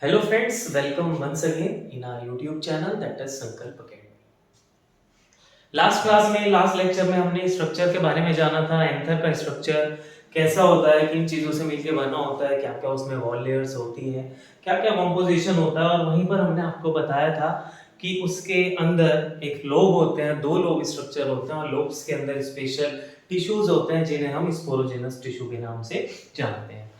Hello friends, welcome once again in our YouTube channel that is Sankalp Academy. Last lecture में हमने structure के बारे में जाना था। एंथर का स्ट्रक्चर कैसा होता है, किन चीजों से मिलकर बना होता है, क्या क्या उसमें वॉल लेयर्स होती हैं, क्या क्या कंपोजिशन होता है। और वहीं पर हमने आपको बताया था कि उसके अंदर एक लोब होते हैं, दो लोब स्ट्रक्चर होते हैं और लोब्स के अंदर स्पेशल टिश्यूज होते हैं जिन्हें हम स्पोरोजेनस टिश्यू के नाम से जानते हैं।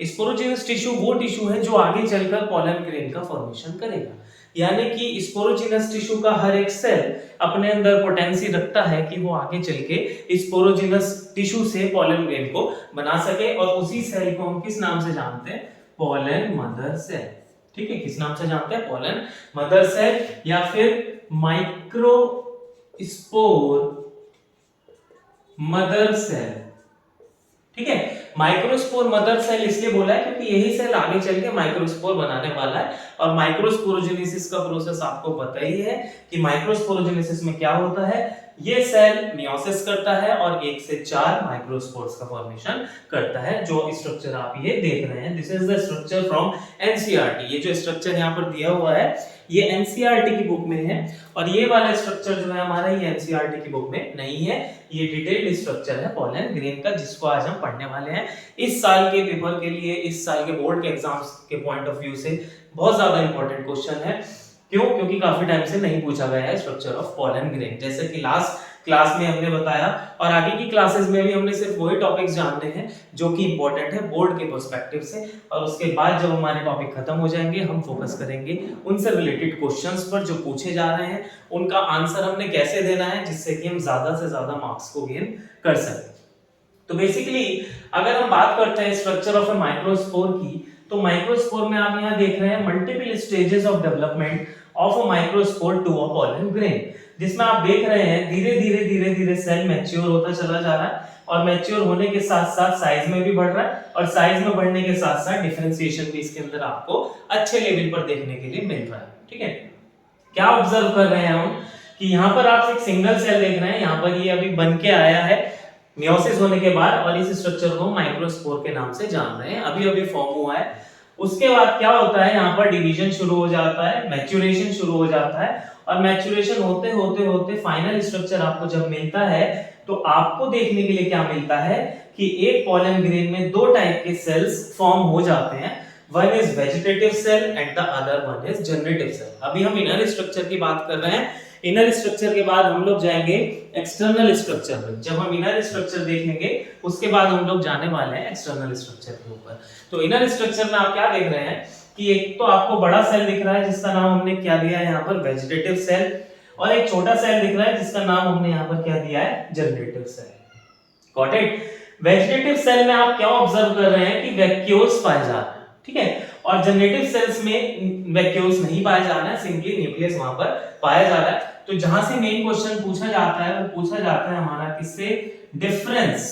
स्पोरोजेनस टिश्यू वो टिश्यू है जो आगे चलकर पॉलन ग्रेन का फॉर्मेशन करेगा। यानी कि स्पोरोजेनस टिश्यू का हर एक सेल अपने अंदर पोटेंसी रखता है कि वो आगे चल के स्पोरोजेनस टिश्यू से पॉलन ग्रेन को बना सके। और उसी सेल को हम किस नाम से जानते हैं? Pollen mother cell. ठीक है, किस नाम से जानते हैं? पॉलन मदर सेल या फिर माइक्रो स्पोर मदर सेल। ठीक है, माइक्रोस्पोर मदर सेल इसलिए बोला है क्योंकि यही सेल आगे चल के माइक्रोस्पोर बनाने वाला है। और माइक्रोस्पोरोजेनेसिस का प्रोसेस आपको पता ही है कि माइक्रोस्पोरोजेनेसिस में क्या होता है। ये सेल मियोसिस करता है और 1 से 4 माइक्रोस्पोर्स का फॉर्मेशन करता है। जो स्ट्रक्चर आप ये देख रहे हैं, this is the structure from NCERT. ये जो स्ट्रक्चर यहाँ पर दिया हुआ है ये एनसीईआरटी की बुक में है। और ये वाला स्ट्रक्चर जो है हमारा, ये एनसीईआरटी की बुक में नहीं है। ये डिटेल्ड स्ट्रक्चर है पॉलन ग्रेन का, जिसको आज हम पढ़ने वाले हैं। इस साल के पेपर के लिए, इस साल के बोर्ड के एग्जाम्स के पॉइंट ऑफ व्यू से बहुत ज्यादा इंपॉर्टेंट क्वेश्चन है। क्यों? क्योंकि काफी टाइम से नहीं पूछा गया है स्ट्रक्चर ऑफ पॉलन ग्रेन, जैसे कि लास्ट क्लास में हमने बताया। और आगे की क्लासेस में भी हमने सिर्फ वही टॉपिक्स जानने हैं जो कि इंपॉर्टेंट है बोर्ड के पर्सपेक्टिव से। और उसके बाद जब हमारे टॉपिक खत्म हो जाएंगे, हम फोकस करेंगे उनसे रिलेटेड क्वेश्चंस पर जो पूछे जा रहे हैं, उनका आंसर हमने कैसे देना है जिससे कि हम ज्यादा से ज्यादा मार्क्स को गेन कर सकें। तो बेसिकली अगर हम बात करते हैं स्ट्रक्चर ऑफ ए माइक्रोस्पोर की, तो माइक्रोस्पोर में आप यहाँ देख रहे हैं multiple stages of development of a microspore to a pollen grain, जिसमें आप देख रहे हैं धीरे धीरे सेल मैच्योर होता चला जा रहा है। और मैच्योर होने के साथ साथ साइज में भी बढ़ रहा है, और साइज में बढ़ने के साथ साथ डिफरेंशिएशन भी इसके अंदर आपको अच्छे लेवल पर देखने के लिए मिल रहा है। ठीक है, क्या ऑब्जर्व कर रहे हैं हम कि यहाँ पर आप एक सिंगल सेल देख रहे हैं। यहाँ पर ये अभी बन के आया है मियोसिस होने के बाद, और इस स्ट्रक्चर को माइक्रोस्पोर के नाम से जान रहे हैं। अभी अभी फॉर्म हुआ है। उसके बाद क्या होता है, यहाँ पर डिवीजन शुरू हो जाता है, मैच्योरेशन शुरू हो जाता है। और मैच्योरेशन होते होते होते फाइनल स्ट्रक्चर आपको जब मिलता है, तो आपको देखने के लिए क्या मिलता है कि एक पॉलन ग्रेन में दो टाइप के सेल्स फॉर्म हो जाते हैं। One is vegetative cell and the other one is generative cell. अभी हम इनर स्ट्रक्चर की बात कर रहे हैं। इनर स्ट्रक्चर के बाद हम लोग जाएंगे एक्सटर्नल स्ट्रक्चर में। जब हम इनर स्ट्रक्चर देखेंगे उसके बाद हम लोग जाने वाले हैं एक्सटर्नल स्ट्रक्चर के ऊपर। तो इनर स्ट्रक्चर में आप क्या देख रहे हैं कि एक तो आपको बड़ा सेल दिख रहा है जिसका नाम हमने क्या दिया है यहाँ पर, वेजिटेटिव सेल। और एक छोटा सेल दिख रहा है जिसका नाम हमने यहाँ पर क्या दिया है, generative cell. Got it? Vegetative cell में आप क्या ऑब्जर्व कर रहे हैं कि वैक्यूल्स पाए जा रहे हैं। ठीक है, और जनरेटिव सेल्स में वैक्यूल्स नहीं पाए जा रहे हैं, सिंपली न्यूक्लियस वहां पर पाया जा रहा है। तो जहां से मेन क्वेश्चन पूछा जाता है वो पूछा जाता है हमारा किससे, difference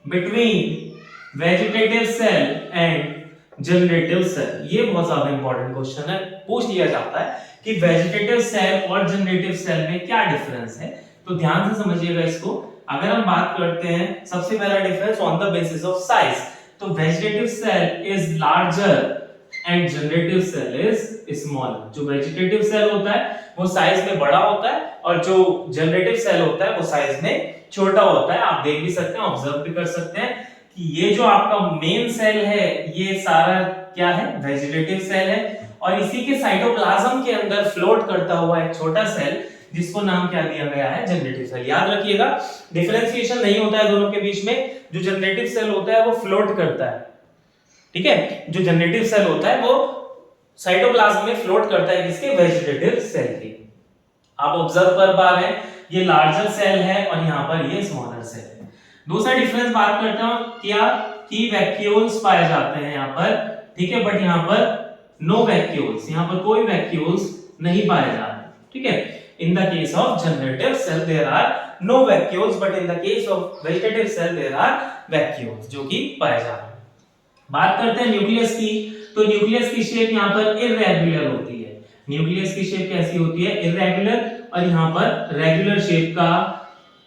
between vegetative cell and generative cell. ये बहुत ज्यादा इंपॉर्टेंट क्वेश्चन है, पूछ लिया जाता है कि वेजिटेटिव सेल और जनरेटिव सेल में क्या डिफरेंस है। तो ध्यान से समझिएगा इसको। अगर हम बात करते हैं सबसे पहला difference on the basis of size, तो vegetative cell is larger and generative cell is smaller. जो वेजिटेटिव सेल होता है वो साइज में बड़ा होता है, और जो जनरेटिव सेल होता है वो साइज में छोटा होता है। आप देख भी सकते हैं, ऑब्जर्व भी कर सकते हैं कि ये जो आपका मेन सेल है ये सारा क्या है, वेजिटेटिव सेल है। और इसी के साइटोप्लाज्म के अंदर फ्लोट करता हुआ एक छोटा सेल जिसको नाम क्या दिया गया है, जनरेटिव सेल। याद रखिएगा, डिफरेंशिएशन नहीं होता है दोनों के बीच में। जो जनरेटिव सेल होता है वो फ्लोट करता है, ठीक है। जो जनरेटिव सेल होता है वो साइटोप्लाज्म में फ्लोट करता है, किसके, वेजिटेटिव सेल के। आप ऑब्जर्व कर पा रहे हैं ये लार्जर सेल है और यहाँ पर ये स्मॉलर सेल है। दूसरा डिफरेंस बात करता हूं क्या, कि वैक्यूल्स पाए जाते हैं यहाँ पर, ठीक है, बट यहाँ पर नो वैक्यूल्स, यहाँ पर कोई वैक्यूल्स नहीं पाए जा रहे। ठीक है, in the case of generative cell there are no vacuoles, but in the case of vegetative cell there are vacuoles जो कि पाए जा रहे हैं। बात करते हैं न्यूक्लियस की, तो न्यूक्लियस की शेप यहाँ पर इररेगुलर होती है। न्यूक्लियस की शेप कैसी होती है, इररेगुलर, और यहाँ पर रेगुलर शेप का।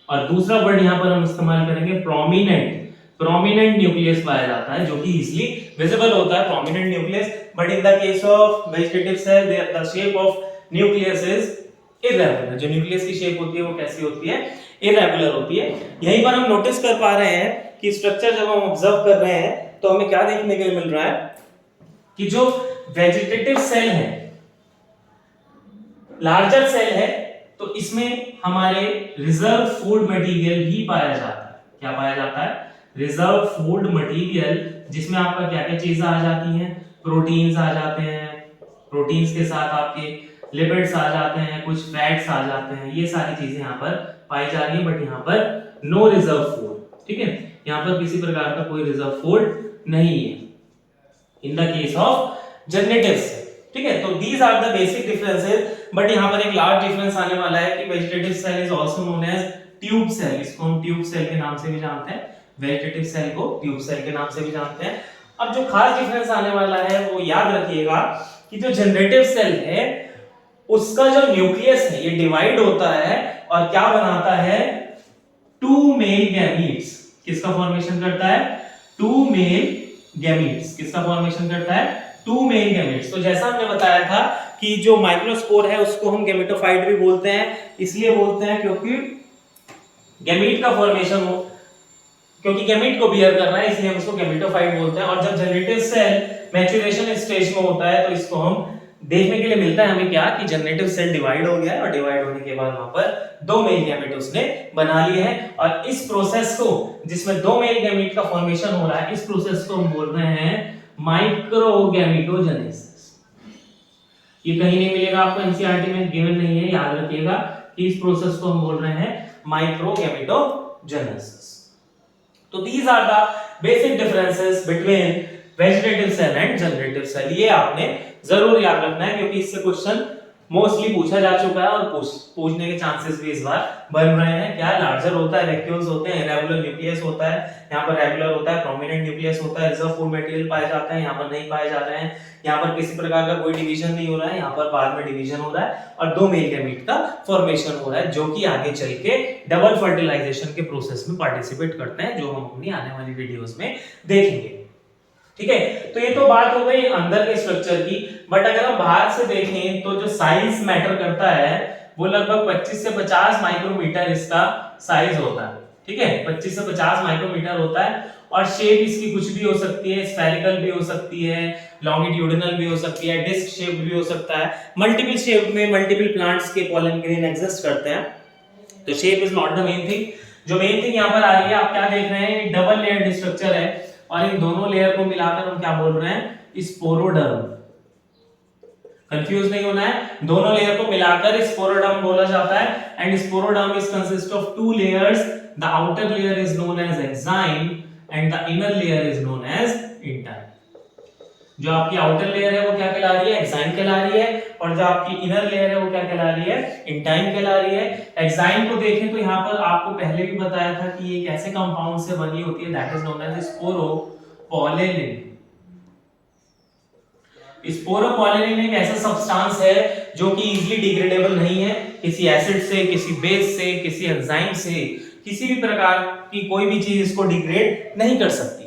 और दूसरा वर्ड यहाँ पर हम इस्तेमाल करेंगे प्रोमिनेंट। प्रोमिनेंट न्यूक्लियस पाया जाता है, जो कि इजीली विजिबल होता है prominent nucleus, but in the case of vegetative cell the shape of nucleus is irregular. जो न्यूक्लियस की शेप होती है वो कैसी होती है, इरेगुलर होती है। यहीं पर हम नोटिस कर पा रहे हैं कि स्ट्रक्चर जब हम ऑब्जर्व कर रहे हैं तो हमें क्या देखने को मिल रहा है कि जो वेजिटेटिव सेल है, लार्जर सेल है, तो इसमें हमारे रिजर्व फूड मटेरियल भी पाया जाता है। क्या पाया जाता है, रिजर्व फूड मटेरियल, जिसमें आपका क्या क्या चीजें आ जाती हैं, प्रोटीन्स आ जाते हैं, प्रोटीन्स के साथ आपके लिपिड्स आ जाते हैं, कुछ फैट्स आ जाते हैं, ये सारी चीजें यहाँ पर पाई जा रही है, बट यहाँ पर नो रिजर्व फूड। ठीक है, यहाँ पर किसी प्रकार का कोई रिजर्व फूड नहीं है in the case of generative cell. ठीक है, तो these are the basic differences, but यहाँ पर एक लार्ज डिफरेंस आने वाला है कि vegetative cell is also known as tube cell. इसको हम ट्यूब सेल के नाम से भी जानते हैं, वेजिटेटिव सेल को ट्यूब सेल के नाम से भी जानते हैं। अब जो खास डिफरेंस आने वाला है वो याद रखिएगा कि जो जनरेटिव सेल है उसका जो न्यूक्लियस है ये डिवाइड होता है और क्या बनाता है, टू मेल गैमीट्स। किसका फॉर्मेशन करता है, टू मेल गैमीट्स। किसका फॉर्मेशन करता है, टू मेल गैमीट्स। तो जैसा हमने बताया था कि जो माइक्रोस्पोर है उसको हम गैमेटोफाइट भी बोलते हैं, इसलिए बोलते हैं क्योंकि गैमीट का फॉर्मेशन हो, क्योंकि गैमीट को बियर करना है, इसलिए हम उसको गैमेटोफाइट बोलते हैं। और जब जनरेटिव सेल मैच्योरेशन स्टेज में होता है तो इसको हम देखने के लिए मिलता है हमें क्या, कि जनरेटिव सेल डिवाइड हो गया है और डिवाइड होने के बाद वहां पर दो मेल गैमेट उसने बना लिए हैं। और इस प्रोसेस को, जिसमें दो मेल गैमेट का फॉर्मेशन हो रहा है, इस प्रोसेस को हम बोल रहे हैं माइक्रोगैमेटोजेनेसिस। ये कहीं नहीं मिलेगा आपको, एनसीईआरटी में गिवन नहीं है, याद रखिएगा कि इस प्रोसेस को हम बोल रहे हैं माइक्रोगैमेटोजेनेसिस। तो these are the basic differences between vegetative cell and generative cell। ये आपने जरूर याद रखना है क्योंकि इससे क्वेश्चन मोस्टली पूछा जा चुका है और पूछने के चांसेस भी इस बार बन रहे हैं। क्या लार्जर होता है, वैक्यूल्स होते हैं, इरेगुलर न्यूक्लियस होता है, यहाँ पर रेगुलर होता है, प्रोमिनेंट न्यूक्लियस होता है, रिजर्व फूड मटेरियल पाए जाते हैं, यहाँ पर नहीं पाए जा रहे हैं, यहाँ पर किसी प्रकार का कोई डिवीजन नहीं हो रहा है, यहाँ पर बाद में डिवीजन हो रहा है और दो मेल गैमीट का फॉर्मेशन हो रहा है, जो कि आगे चल के डबल फर्टिलाइजेशन के प्रोसेस में पार्टिसिपेट करते हैं, जो हम अपनी आने वाली वीडियोस में देखेंगे। ठीक है, तो ये तो बात हो गई अंदर के स्ट्रक्चर की, बट अगर हम बाहर से देखें तो जो साइज मैटर करता है वो लगभग 25 से 50 माइक्रोमीटर इसका साइज होता है। ठीक है, 25 से 50 माइक्रोमीटर होता है और शेप इसकी कुछ भी हो सकती है, स्फेरिकल भी हो सकती है, लॉन्गिट्यूडिनल भी हो सकती है, डिस्क शेप भी हो सकता है। मल्टीपल शेप में मल्टीपल प्लांट्स के पॉलन ग्रेन एग्जिस्ट करते हैं, तो shape is not the main thing. जो मेन थिंग यहाँ पर आ रही है, आप क्या देख रहे हैं, डबल लेयर्ड स्ट्रक्चर है और इन दोनों लेयर को मिलाकर हम क्या बोल रहे हैं, स्पोरोडर्म। कंफ्यूज नहीं होना है, दोनों लेयर को मिलाकर स्पोरोडर्म बोला जाता है। And sporoderm is consist of two layers, the outer layer is known as exine and the inner layer is known as intine. जो आपकी आउटर लेयर है वो क्या कहला रही है, एक्साइन कहला रही है, और जो आपकी इनर लेयर है वो क्या कहला रही है, इंटाइन कहला रही है। एक्साइन को देखें तो यहाँ पर आपको पहले भी बताया था कि ये कैसे कंपाउंड से बनी होती है, that is known as sporopollenin. Sporopollenin एक ऐसा सब्सटेंस है जो कि इजीली डिग्रेडेबल नहीं है, किसी एसिड से, किसी बेस से, किसी एंजाइम से, किसी भी प्रकार की कोई भी चीज इसको डिग्रेड नहीं कर सकती।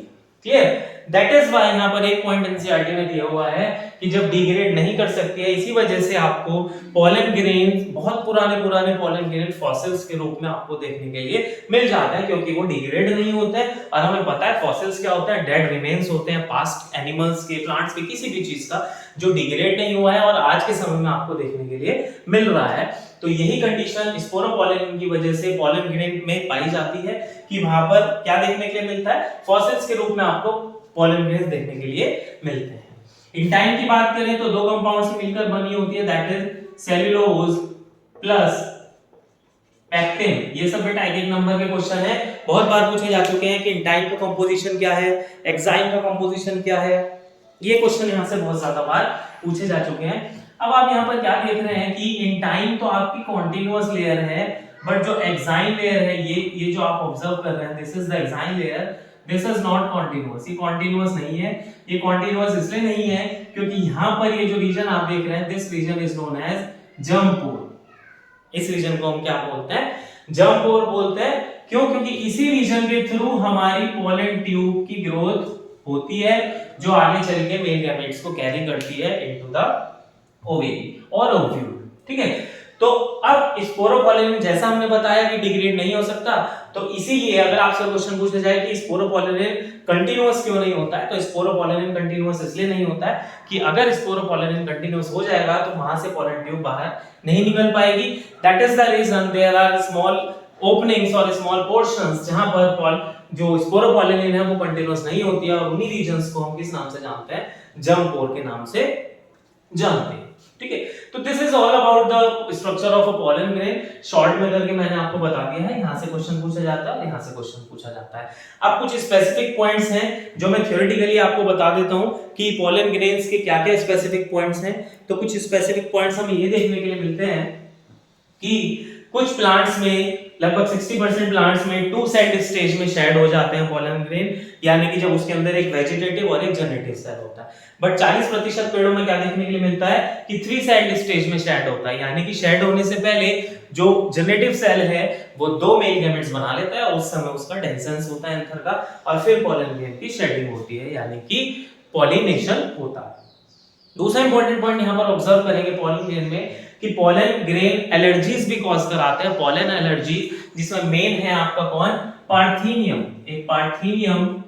क्लियर, दैट इज व्हाई यहाँ पर एक पॉइंट एनसीईआरटी में दिया हुआ है कि जब डिग्रेड नहीं कर सकती है, इसी वजह से आपको पॉलन ग्रेन, बहुत पुराने पुराने पॉलन ग्रेन फॉसिल्स के रूप में आपको देखने के लिए मिल जाते हैं, क्योंकि वो डिग्रेड नहीं होते हैं। और हमें पता है फॉसिल्स क्या होता है, डेड रिमेन्स होते हैं पास्ट एनिमल्स के, प्लांट्स के, किसी भी चीज का जो डिग्रेड नहीं हुआ है और आज के समय में आपको देखने के लिए मिल रहा है। तो यही कंडीशन स्पोरोपोलेनिन की वजह से पॉलन ग्रेन में पाई जाती है कि वहां पर क्या देखने के लिए मिलता है, फॉसिल्स के रूप में आपको पॉलन ग्रेन्स देखने के लिए मिलते हैं। इंटाइन की बात करें तो दो कंपाउंड से मिलकर बनी होती है, that is cellulose plus pectin. ये सब बेटा एक नंबर के क्वेश्चन है, बहुत बार पूछे जा चुके हैं कि इंटाइन का कंपोजिशन क्या है, एक्साइन का कंपोजिशन क्या है, ये क्वेश्चन यहाँ से बहुत ज्यादा बार पूछे जा चुके हैं। अब आप यहाँ पर क्या देख रहे हैं कि इंटाइन तो आपकी कॉन्टिन्यूअस लेयर है, बट जो एक्साइन लेयर है, ये जो आप ऑब्जर्व कर रहे हैं, this is the exine layer, this is not continuous. ये कॉन्टिन्यूअस नहीं है। ये कॉन्टिन्यूअस इसलिए नहीं है क्योंकि यहाँ पर ये जो रीजन आप देख रहे हैं, this region is known as germ pore. इस रीजन को हम क्या बोलते हैं, जर्म पोर बोलते हैं। क्यों? क्योंकि इसी रीजन के थ्रू हमारी पोलन ट्यूब की ग्रोथ होती है, जो आगे चल के मेल गैमेट्स को कैरी करती है इनटू द ओवेरी और ओव्यूल। ठीक है, तो अब स्पोरोपोलिन जैसा हमने बताया कि डिग्रेड नहीं हो सकता, तो इसीलिए अगर आपसे क्वेश्चन पूछा जाए कि स्पोरोपोलिन कंटीन्यूअस क्यों नहीं होता है, तो स्पोरोपोलिन कंटीन्यूअस इसलिए नहीं होता है कि अगर स्पोरोपोलिन कंटीन्यूअस हो जाएगा तो वहां से पोलन ट्यूब बाहर नहीं निकल पाएगी। That is the reason there are small openings और स्मॉल पोर्शंस जहां पर जो स्पोरोपोलिन है वो कंटीन्यूअस नहीं होती है, और उन्हीं रीजंस को हम किस नाम से जानते हैं? जर्म पोर के नाम से जानते हैं। ठीक है, तो this is all about the structure of a pollen grain. Short में करके मैंने आपको बता दिया है, यहां से क्वेश्चन पूछा जाता है और यहां से क्वेश्चन पूछा जाता है। अब कुछ स्पेसिफिक पॉइंट्स हैं जो मैं थ्योरेटिकली आपको बता देता हूं कि पोलन ग्रेन्स के क्या-क्या स्पेसिफिक पॉइंट्स हैं। तो कुछ स्पेसिफिक पॉइंट्स हम ये देखने के लिए मिलते हैं कि कुछ प्लांट्स में लगभग 60% प्लांट्स में टू सेल्ड स्टेज में शेड हो जाते हैं पोलन ग्रेन, यानी कि जब उसके अंदर एक वेजिटेटिव और एक जनरेटिव सेल होता है। बट 40% पेड़ों में क्या देखने के लिए मिलता है कि थ्री सेल्ड स्टेज में शेड होता है, यानी कि शेड होने से पहले जो जनरेटिव सेल है वो दो मेल गैमेट्स बना लेता है और उस समय उसका डेhiscence होता है एंथर का, और फिर पोलन ग्रेन की शेडिंग होती है, यानी कि पॉलिनेशन होता है। दूसरा इंपॉर्टेंट पॉइंट यहां पर ऑब्जर्व करेंगे पोलन ग्रेन में कि पोलन ग्रेन एलर्जीज भी कॉज कराते हैं, पोलन एलर्जी, जिसमें मेन है आपका कौन? पार्थेनियम। एक पार्थेनियम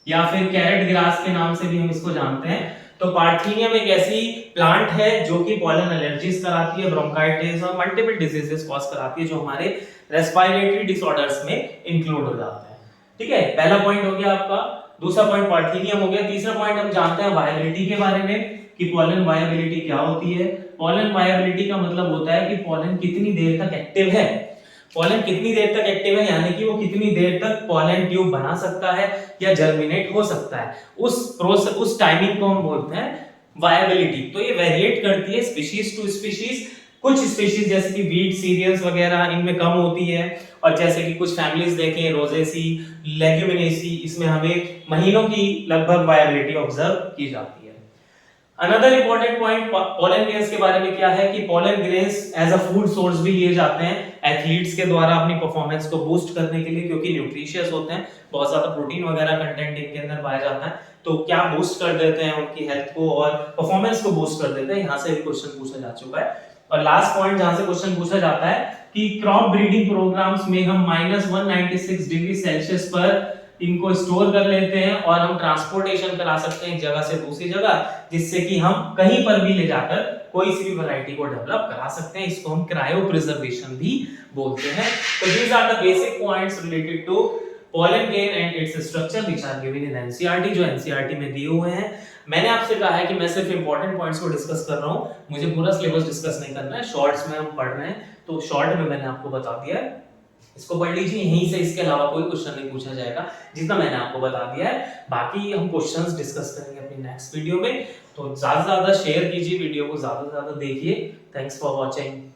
या फिर कैरेट ग्रास के नाम से भी हम इसको जानते हैं। तो पार्थेनियम एक ऐसी प्लांट है जो कि पोलन एलर्जीज कराती है, ब्रोंकाइटिस और मल्टीपल डिजीजेस कॉज कराती है, जो हमारे रेस्पिरेटरी डिसऑर्डर्स में इंक्लूड हो जाते हैं। ठीक है, पहला पॉइंट हो गया आपका। दूसरा पॉइंट पार्थेनियम हो गया। तीसरा पॉइंट हम जानते हैं वायबिलिटी के बारे में कि पोलन वायबिलिटी क्या होती है। पोलन वायबिलिटी का मतलब होता है कि पोलन कितनी देर तक एक्टिव है। पोलन कितनी देर तक एक्टिव है, यानी कि वो कितनी देर तक पोलन ट्यूब बना सकता है या जर्मिनेट हो सकता है, उस प्रोसेस, उस टाइमिंग को हम बोलते हैं वायबिलिटी। तो ये वेरिएट करती है स्पीशीज टू स्पीशीज। कुछ स्पीशीज जैसे कि वीट, सीरियल्स वगैरह इनमें कम होती है, और जैसे कि कुछ फैमिलीज देखें रोजेसी, लेग्यूमिनेसी, इसमें हमें महीनों की लगभग वायबिलिटी ऑब्जर्व की जाती है। Another important point pollen grains के बारे में क्या है कि pollen grains as a food source भी लिए जाते हैं एथलीट्स के द्वारा अपनी परफॉर्मेंस को बूस्ट करने के लिए, क्योंकि न्यूट्रिशियस होते हैं, बहुत ज्यादा प्रोटीन वगैरह कंटेंट इनके अंदर पाया जाता है, तो क्या बूस्ट कर देते हैं उनकी हेल्थ को और परफॉर्मेंस को बूस्ट कर देते हैं। यहां से भी क्वेश्चन पूछा जा चुका है। और लास्ट पॉइंट जहां से क्वेश्चन पूछा जाता है कि क्रॉप ब्रीडिंग प्रोग्राम्स में हम -196 डिग्री सेल्सियस पर इनको स्टोर कर लेते हैं और हम ट्रांसपोर्टेशन करा सकते हैं एक जगह से दूसरी जगह, जिससे कि हम कहीं पर भी ले जाकर कोई सी भी वैरायटी को डेवलप करा सकते हैं। इसको हम क्रायो प्रिजर्वेशन भी बोलते हैं। तो these are the basic points related to pollen grain and its structure which are given in NCERT, जो एनसीईआरटी में दिए हुए हैं। मैंने आपसे कहा है कि मैं सिर्फ इंपॉर्टेंट पॉइंट्स को डिस्कस कर रहा हूं, मुझे पूरा सिलेबस डिस्कस नहीं करना है। शॉर्ट्स में हम पढ़ रहे हैं, तो शॉर्ट में मैंने आपको बता दिया है, इसको पढ़ लीजिए यहीं से, इसके अलावा कोई क्वेश्चन नहीं पूछा जाएगा, जितना मैंने आपको बता दिया है। बाकी हम क्वेश्चंस डिस्कस करेंगे अपनी नेक्स्ट वीडियो में। तो ज्यादा से ज्यादा शेयर कीजिए वीडियो को, ज्यादा से ज्यादा देखिए। Thanks for watching.